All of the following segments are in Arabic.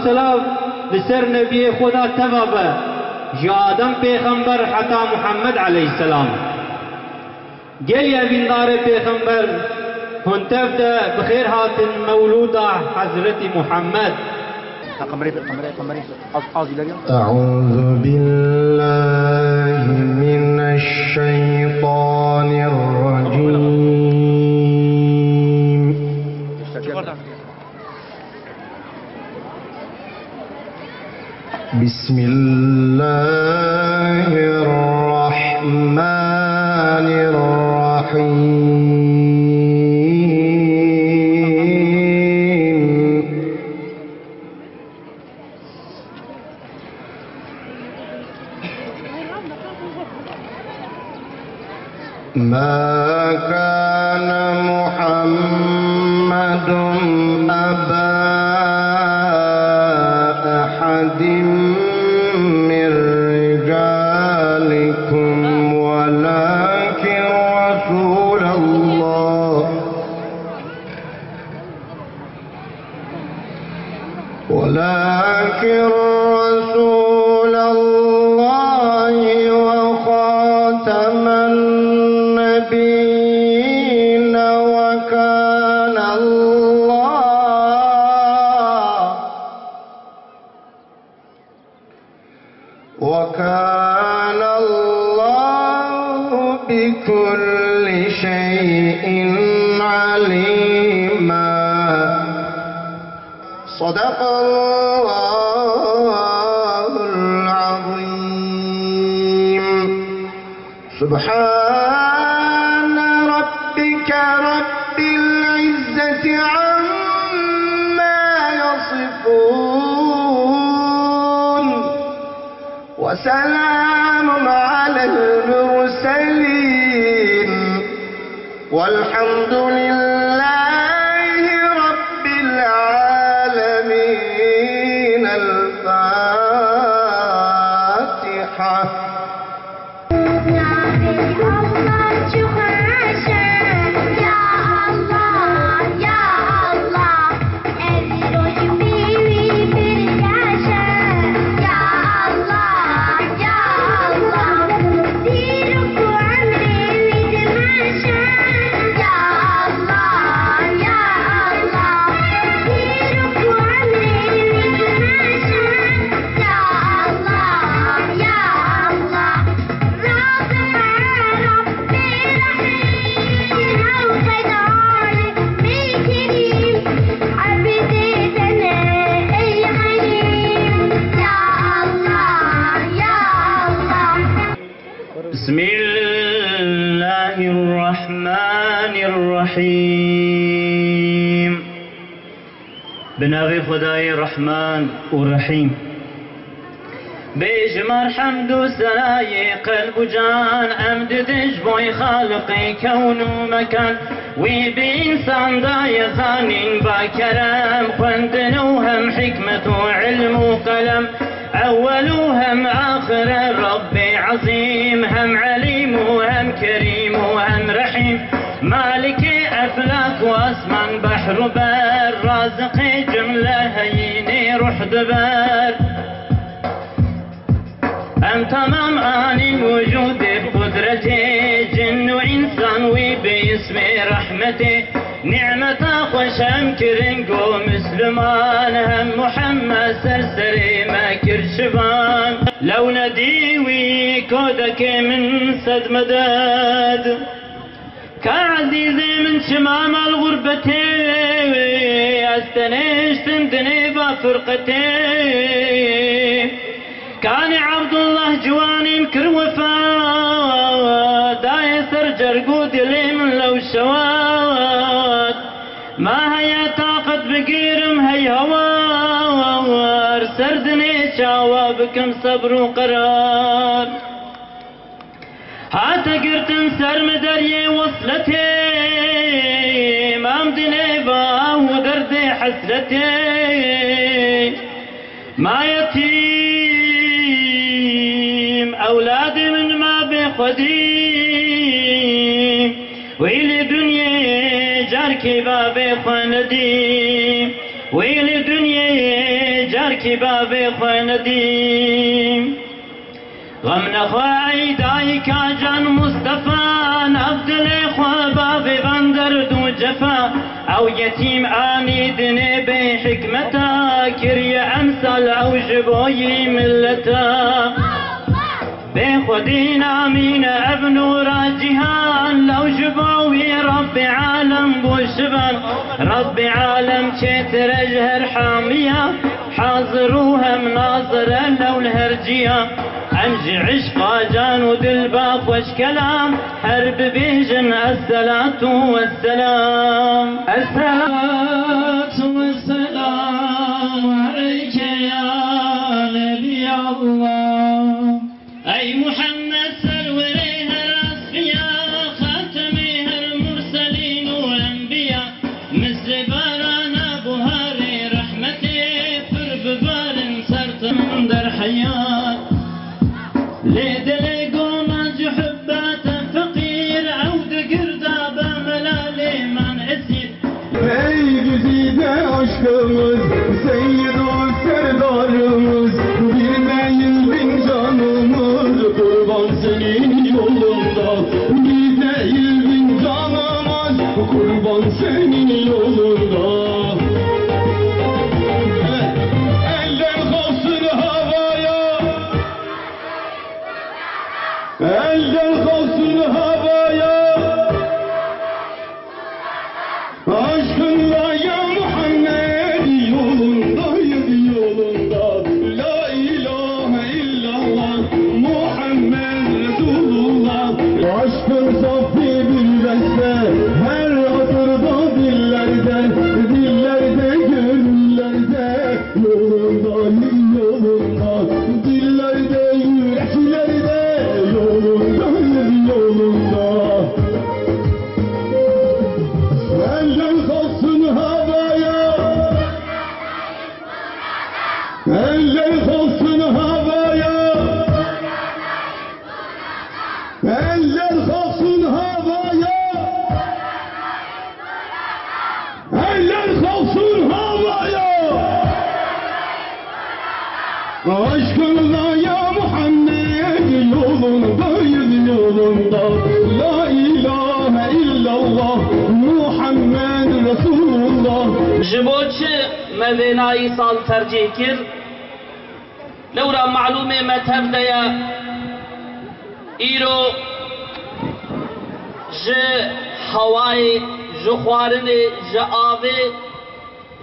سلام لسر نبي خدا تبابا جا آدم پیغمبر حتى محمد عليه السلام قال يا بندار پیغمبر هنتف ده بخير هاتن مولودا حضرت محمد. أعوذ بالله من الشيطان الرجيم. بسم الله الرحمن الرحيم. ما كان محمد أبا أحد من رجالكم ولكن رسول الله وخاتم النبيين وكان الله بكل شيء عليما. صدق الله العظيم. سبحان ربك رب العزة عما يصفون وسلام على المرسلين والحمد لله رب العالمين. الفاتحة. بسم الله الرحمن الرحيم. بناغي خداي رحمن ورحيم. بجمر حمد وسراي قلب وجان أمد دجبوي خالقي كون ومكان وبإنسان داي ثانين باكرم خندنوهم حكمة وعلم وقلم أول وهم آخر ربي عظيم هم عليم وهم كريم وهم رحيم مالك أفلاك وأسمان بحر وبر رازقي جملة هيني روح دبر أم تمام آني وجود بقدرتي جن وإنسان وباسم رحمتي نعمة خوش هم كرنقو مسلمان هم محمد سرسري ما كرشبان لو نديوي كودك من سد مداد كعزيزي من شمام الغربة استنيش تندني بفرقتي كان عبد الله جواني مكر وفات دايسر جرقود لي من لو شوات ما هي طاقة بقيرم هي هوار سردني شاوابكم صبر وقرار هات قرتن سر مدري وصلتي مامدني باه ودردي حسرتي ما يتيم أولادي من ما بخدي ويلي دنيا جاركي بابي خندي ويلي دنيا جاركي کی بابی خواه ندیم غم نخواهی دایی که جان مصطفى نبدل خواه بابی بندر دو جفا او یتیم آنیدنی به حکمتا کری امثال او جبوی ملتا به خودین آمین ابن راجهان لو جبوی رب عالم بوشبان رب عالم چتر جهر حامية حاضروها مناظرة لو الهرجية أنجي عشقا جان ودلباف وش كلام هرب بيجن الصلاة والسلام الصلاة والسلام عليك يا نبي الله أي محمد سروريها الأصفياء خاتميها المرسلين والأنبياء مثل بارانا بهاري رحمتي فرب بار سرت من در حياة ليدلقونا جحبات فقير عود قردابة ملالي من أسير Ey güzide aşkımız, Seyyid o serdarımız, bilmeyin bin canımız, kurban senin yolunda. Bilmeyin bin canımız, kurban senin yolunda. Eller kalsın havaya, eller kalsın havaya. Aşkınla ya Muhammed yolundayız yolunda. La ilahe illallah Muhammed Resulullah. Aşkın safi bir beste her hatırda dillerde, dillerde gönüllerde. Yolundayız yolunda, dillerde yüreklerde. Yolundayız yolunda. Eller kalsın havaya, eller kalsın havaya, eller kalsın havaya, eller kalsın havaya. Aşkınla ya Muhammed yolundayız yolunda. La ilahe illallah Muhammed Resulullah. جبوچ مذنائی سال ترجیح کر لورا معلوم مذهب دیا ایرو ج هوای ج خوارن ج آوه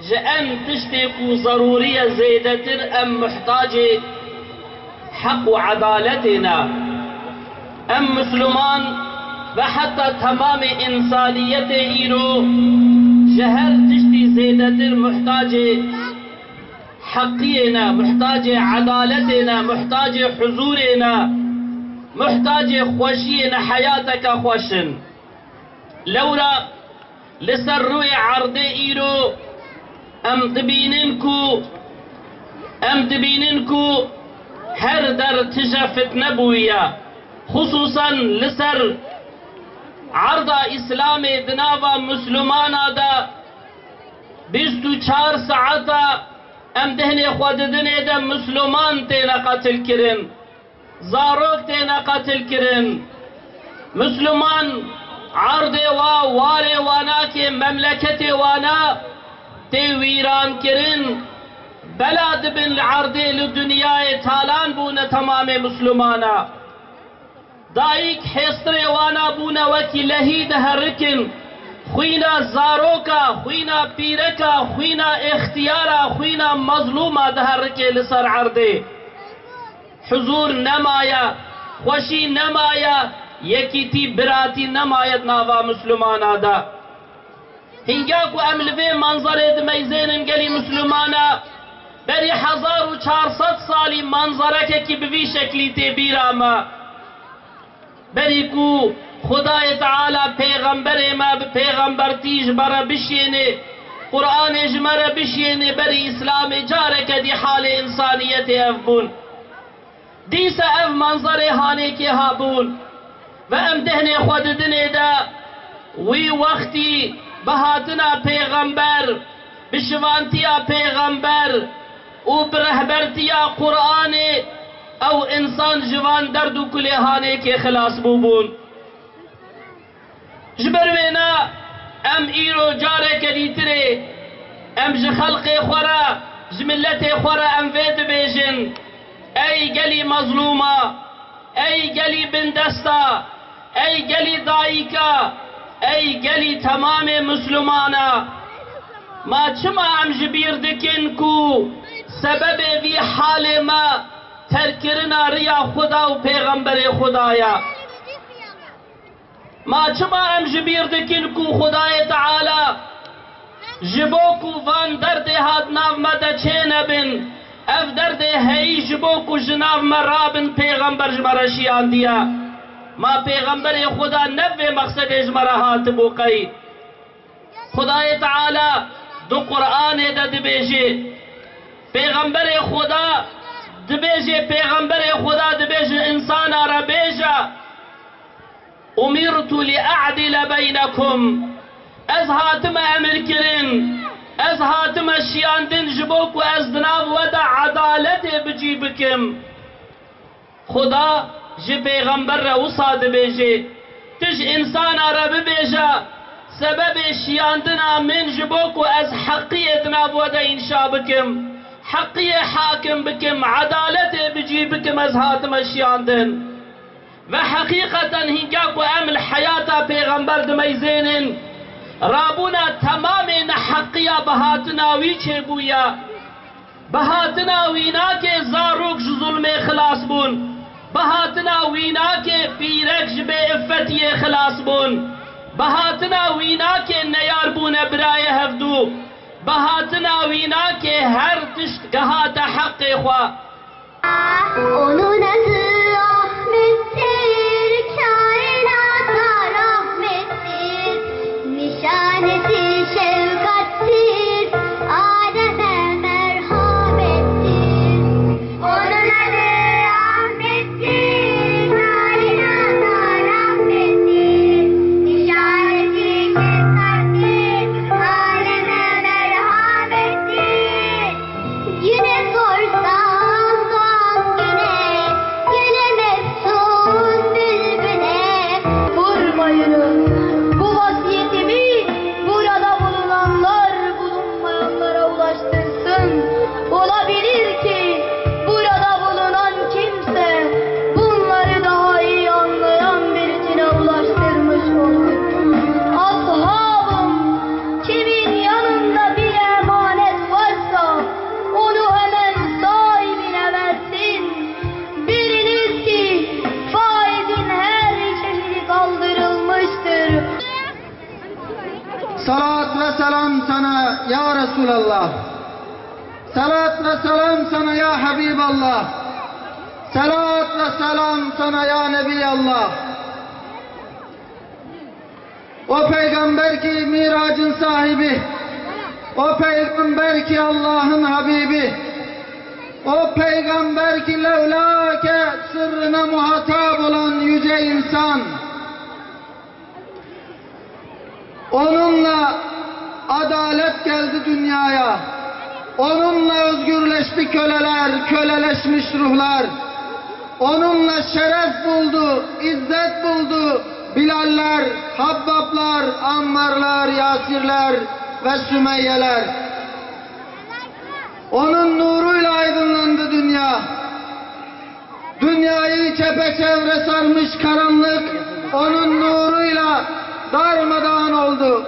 ج ام تشتی کو ضروری زیدتر ام محتاج حق و عدالتنا ام مسلمان و حتی تمام انسانیت ایرو جهر تشتي زيدتر محتاج حقينا محتاج عدالتنا محتاج حضورنا محتاج خوشينا حياتك خوشن لورا لسر روي عرض ايرو ام تبيننكو هر در تجفت نبويا خصوصا لسر عرض اسلام دناوا مسلمانا دا 24 ساعتا ام دهنی خود دنی دا مسلمان تینا قتل کرن زاروک تینا قتل کرن مسلمان عرض وار وانا کے مملکت وانا تی ویران کرن بلاد بن عرض لدنیا تالان بون تمام مسلمانا دایک حیستر وانا بونا وکی لهید هرکن خوینا زاروکا خوینا پیرکا خوینا اختیارا خوینا مظلوما دهرکے لسر عرده حضور نمایا خوشی نمایا یکی تی براتی نمایت ناوا مسلمانا دا هنگا کو املوی منظر دمیزینن گلی مسلمانا بری 1400 سالی منظرک کی بوی شکلی تی بیراما بری کو خدای تعالی پیغمبر ما پیغمبر تیج برا بشینه قرآن جمرا بشینه بری اسلام جاره کدی حال انسانیت افبون دیس اف منظر هانه که هابون و ام دهن خود دنه دا وی وقتی بهاتنا پیغمبر بشوانتیا پیغمبر و برهبرتیا قرآن او انسان جوان درد و کلیهانه که خلاص بوبون جبروینا ام ایرو جاره کدیتره ام جخلق خورا جملت خورا ام وید بیجن ای گلی مظلومه ای گلی بندستا ای گلی دایکا ای گلی تمام مسلمانا ما چما ام جبیر دکن کو سبب وی حال ما ترکرنا ریا خدا و پیغمبر خدایا ما چما ام جبیر دکن کو خدای تعالی جبو کو وان درد هاد ناو مده چه نبن اف درد هی جبو کو جناب مرابن پیغمبر جمرشیان دیا ما پیغمبر خدا نبه مقصد جمرهات بوقی خدای تعالی دو قرآن دا دبیجه پیغمبر خدا دبیجه پیغمبر خدا دبیجه انسان را بیجه امرت لأعدل بینکم از هاتم امر کرن از هاتم شیاندن جبوک و از دناب ودا عدالت بجی بکم خدا جی پیغمبر را وصاد بیجه تج انسان را ببیجه سبب شیاندن من جبوک و از حقی دناب ودا انشا بکم حقی حاکم بکم عدالت بجی بکم از هاتم شیاندن و حقیقتا هنگا کو ام الحیاتا پیغمبر دمیزینن رابونا تمام نحقیا بهاتناوی چه بویا بهاتناوینا که زاروک ظلم خلاص بون بهاتناوینا که پیرک به افتی خلاص بون بهاتناوینا که نیار بون برای هفدو بهاتناوینا که هر تشت گهات حق خوا onun adı Ahmet'tir, kainata rahmettir, nişanesi şefkattir, Adem'e merhamettir. Onun adı Ahmet'tir, kainata rahmettir, nişanesi şefkattir, Adem'e merhamettir. Yine sorsam bu vasiyetimi burada bulunanlar bulunmayanlara ulaştırsın. Olabilir ki burada bulunan kimse bunları daha iyi anlayan birisine ulaştırmış olur. Ashabım, kimin yanında bir emanet varsa onu hemen sahibine versin. Biliniz ki faizin her çeşidi kaldırılmıştır. Salat ve selam sana ya Resulallah. Salat ve selam sana ya Habiballah. Salat ve selam sana ya Nebiyallah. O peygamber ki miracın sahibi, o peygamber ki Allah'ın Habibi, o peygamber ki levlake sırrına muhatap olan yüce insan, onunla adalet geldi dünyaya, onunla özgürleşti köleler, köleleşmiş ruhlar, onunla şeref buldu, izzet buldu Bilaller, Habbablar, Ammarlar, Yasirler ve Sümeyyeler. Onun nuruyla aydınlandı dünya. Dünyayı çepeçevre sarmış karanlık, onun nuruyla darmadağın oldu.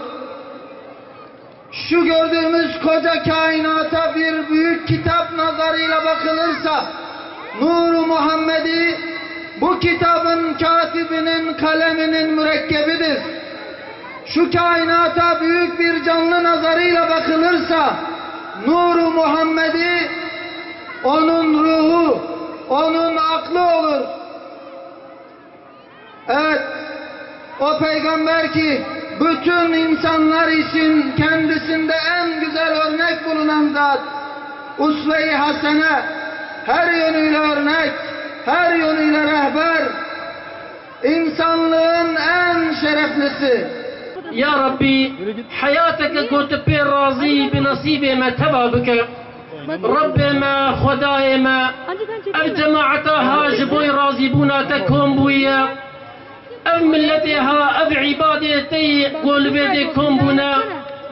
Şu gördüğümüz koca kainata bir büyük kitap nazarıyla bakılırsa, Nur-u Muhammedi bu kitabın katibinin kaleminin mürekkebidir. Şu kainata büyük bir canlı nazarıyla bakılırsa, Nur-u Muhammedi onun ruhu, onun aklı olur. Evet, o peygamber ki bütün insanlar için kendisinde en güzel örnek bulunan zat, usve-i hasene, her yönüyle örnek, her yönüyle rehber, insanlığın en şereflisi. Ya Rabbi, hayataka gote per razı bi nasibe me teba bike. رب ما خدای ما اف جماعتها جبوی راضی بونا تکم بویا اف ملتها اف عبادتی قول بيدي كم بونا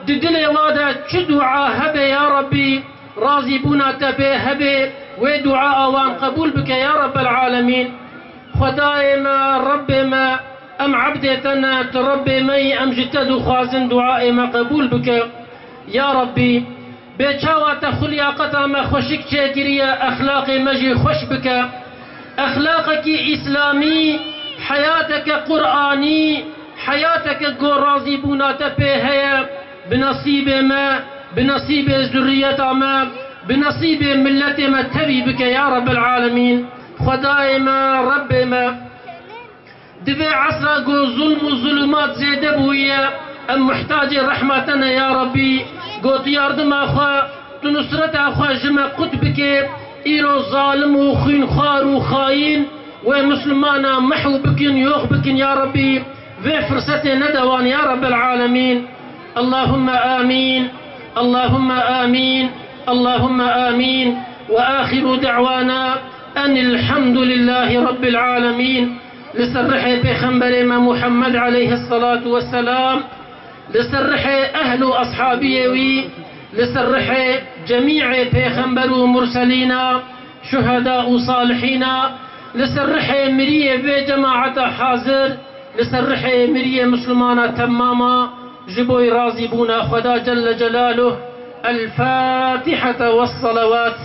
ددل وادا چه دعا هبه يا ربي راضي بونا تبه هبه ودعاء وان قبول بك يا رب العالمين خدای ما رب ما ام عبدتنا تربي مي ام جتدو خوازن دعاء ما قبول بك يا ربي بيچاوات خلياقتا ما خوشك چيكريا اخلاق مجي خوش بك اخلاقك اسلامي حياتك قرآني حياتك قول راضي بونا تبه هيا بنصيب ما بنصيب ذرية ما بنصيب ملة ما تبي بك يا رب العالمين خداي ما رب ما دبي عصر قول ظلم وظلمات زيد بويا ام محتاج رحمتنا يا ربي قلت ياردم اخوا تنصرت اخوا جمع قطبك ايرو ظالم وخين خار وخاين ومسلمانا محو بكن يوخ بكن يا ربي في فرصتي ندوان يا رب العالمين اللهم آمين اللهم آمين اللهم آمين وآخر دعوانا أن الحمد لله رب العالمين لسرح بخنبر محمد عليه الصلاة والسلام لسرح أهل أصحابي لسرح جميع بخنبر مرسلين شهداء صالحين لسرح مريه بجماعة حاضر لسرح مريه مسلمان تماما جبوي راضي بونا خدا جل جلاله الفاتحة والصلوات